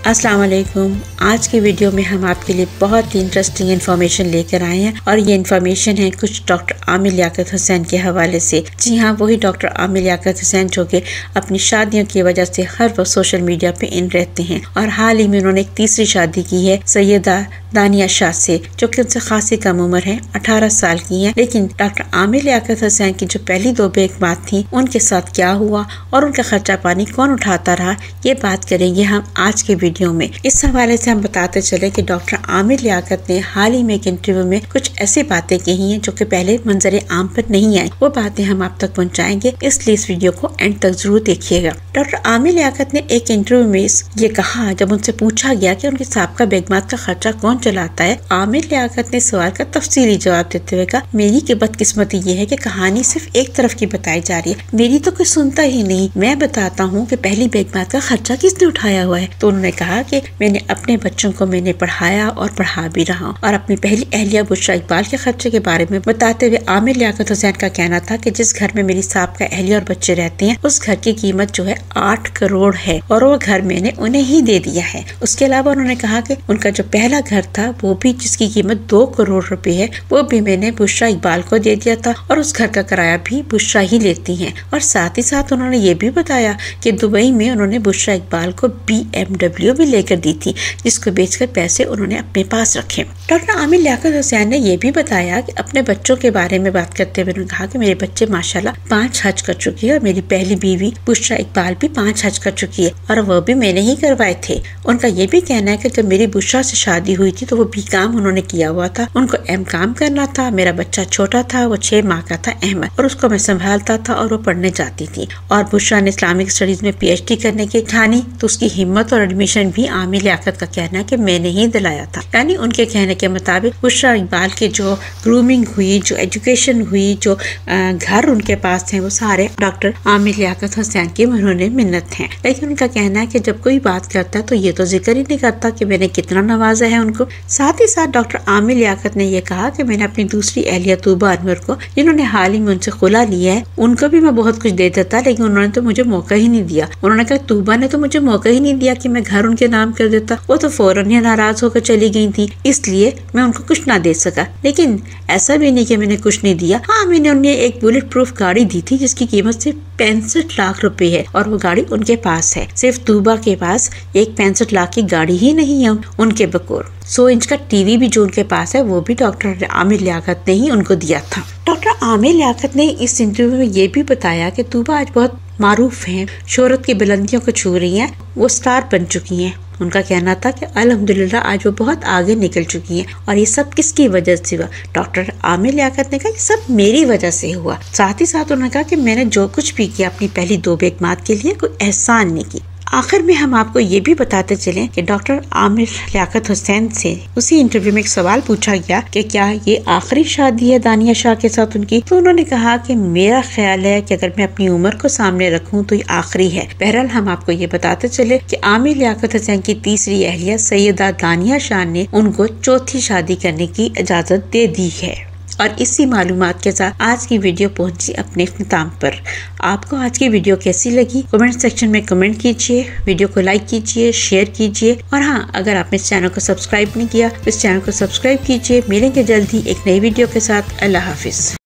अस्सलाम वालेकुम। आज की वीडियो में हम आपके लिए बहुत ही इंटरेस्टिंग इन्फॉर्मेशन लेकर आए हैं और ये इन्फॉर्मेशन है कुछ डॉक्टर आमिर लियाकत हुसैन के हवाले से। जी हाँ, वही डॉक्टर आमिर लियाकत हुसैन जो कि अपनी शादियों की वजह से हर वक्त सोशल मीडिया पे इन रहते हैं और हाल ही में उन्होंने एक तीसरी शादी की है सैयदा दानिया शाह से, जो कि उनसे खासी कम उम्र है, 18 साल की है। लेकिन डॉक्टर आमिर लियाकत हुसैन की जो पहली दो बेगमात थी उनके साथ क्या हुआ और उनका खर्चा पानी कौन उठाता रहा, ये बात करेंगे हम आज के वीडियो में। इस हवाले से हम बताते चले कि डॉक्टर आमिर लियाकत ने हाल ही में एक इंटरव्यू में कुछ ऐसी बातें कही हैं जो कि पहले मंजरे आम पर नहीं आई। वो बातें हम आप तक पहुंचाएंगे, इसलिए इस वीडियो को एंड तक जरूर देखिएगा। डॉक्टर आमिर लियाकत ने एक इंटरव्यू में ये कहा, जब उनसे पूछा गया कि उनके साहब का बेगमात का खर्चा कौन चलाता है, आमिर लियाकत ने सवाल का तफसीली जवाब देते हुए कहा, मेरी की बदकिस्मती ये है कि कहानी सिर्फ एक तरफ की बताई जा रही है, मेरी तो कोई सुनता ही नहीं। मैं बताता हूँ कि पहली बेगमात का खर्चा किसने उठाया हुआ है। तो उन्होंने कहा कि मैंने अपने बच्चों को मैंने पढ़ाया और पढ़ा भी रहा हूँ। और अपनी पहली अहलिया बुशरा इकबाल के खर्चे के बारे में बताते हुए आमिर लियाकत हुसैन का कहना था कि जिस घर में मेरी साहब का अहलिया और बच्चे रहते हैं उस घर की कीमत जो है 8 करोड़ है और वो घर मैंने उन्हें ही दे दिया है। उसके अलावा उन्होंने कहा कि उनका जो पहला घर था वो भी जिसकी कीमत 2 करोड़ रुपए है वो भी मैंने बुशरा इकबाल को दे दिया था और उस घर का किराया भी बुशरा ही लेती है। और साथ ही साथ उन्होंने ये भी बताया कि दुबई में उन्होंने बुशरा इकबाल को BMW भी लेकर दी थी, जिसको बेचकर पैसे उन्होंने अपने पास रखे। डॉक्टर आमिर लियाकत हुसैन ने यह भी बताया कि अपने बच्चों के बारे में बात करते हुए उन्होंने कहा कि मेरे बच्चे माशाल्लाह 5 हज कर चुकी है और मेरी पहली बीवी बुशरा इकबाल भी 5 हज कर चुकी है और वो भी मैंने ही करवाए थे। उनका ये भी कहना है कि जब मेरी बुशरा से शादी हुई थी तो वो B.Com उन्होंने किया हुआ था, उनको M.Com करना था। मेरा बच्चा छोटा था, वो 6 माह का था, अहमद, और उसको मैं संभालता था और वो पढ़ने जाती थी। और बुशरा ने इस्लामिक स्टडीज में PhD करने की ठानी तो उसकी हिम्मत और एडमिशन भी आमिर लियाकत का कहना है कि मैंने ही दिलाया था। यानी उनके कहने के मुताबिक बुशरा इकबाल की जो ग्रूमिंग हुई, जो एजुकेशन हुई, जो घर उनके पास थे, वो सारे डॉक्टर आमिर लियाकत हुसैन की उन्होंने मिन्नत है। लेकिन उनका कहना है कि जब कोई बात करता है तो ये तो जिक्र ही नहीं करता कि मैंने कितना नवाजा है उनको। साथ ही साथ डॉक्टर आमिर लियाकत ने यह कहा कि मैंने अपनी दूसरी अहलिया तूबा अनवर को, जिन्होंने हाल ही में उनसे खुला लिया है, उनको भी मैं बहुत कुछ दे देता, लेकिन उन्होंने तो मुझे मौका ही नहीं दिया। उन्होंने कहा तूबा ने तो मुझे मौका ही नहीं दिया कि मैं घर उनके नाम कर देता, वो तो फौरन ही नाराज होकर चली गई थी, इसलिए मैं उनको कुछ ना दे सका। लेकिन ऐसा भी नहीं कि मैंने कुछ नहीं दिया। हाँ, मैंने उन्हें एक बुलेट प्रूफ गाड़ी दी थी जिसकी कीमत सिर्फ 65 लाख रुपए है और वो गाड़ी उनके पास है। सिर्फ तूबा के पास एक 65 लाख की गाड़ी ही नहीं है उनके बकोर। 100 इंच का टीवी भी जो उनके पास है वो भी डॉक्टर आमिर लियाकत ने ही उनको दिया था। डॉक्टर आमिर लियाकत ने इस इंटरव्यू में ये भी बताया कि तूबा आज बहुत मारूफ हैं, शोहरत की बुलंदियों को छू रही हैं, वो स्टार बन चुकी हैं। उनका कहना था कि अल्हम्दुलिल्लाह आज वो बहुत आगे निकल चुकी हैं और ये सब किसकी वजह से हुआ। डॉक्टर आमिर लियाकत ने कहा ये सब मेरी वजह से हुआ। साथ ही साथ उन्होंने कहा कि मैंने जो कुछ भी किया अपनी पहली 2 बेगमात के लिए कोई एहसान नहीं की। आखिर में हम आपको ये भी बताते चले कि डॉक्टर आमिर लियाकत हुसैन से उसी इंटरव्यू में एक सवाल पूछा गया कि क्या ये आखिरी शादी है दानिया शाह के साथ उनकी। तो उन्होंने कहा कि मेरा ख्याल है कि अगर मैं अपनी उम्र को सामने रखूं तो ये आखिरी है। बहरहाल हम आपको ये बताते चले कि आमिर लियाकत हुसैन की तीसरी अहलिया सैयदा दानिया शाह ने उनको चौथी शादी करने की इजाजत दे दी है। और इसी मालूमात के साथ आज की वीडियो पहुंची अपने इख्तिताम पर। आपको आज की वीडियो कैसी लगी कमेंट सेक्शन में कमेंट कीजिए, वीडियो को लाइक कीजिए, शेयर कीजिए और हाँ, अगर आपने इस चैनल को सब्सक्राइब नहीं किया तो इस चैनल को सब्सक्राइब कीजिए। मिलेंगे जल्दी एक नई वीडियो के साथ। अल्लाह हाफिज।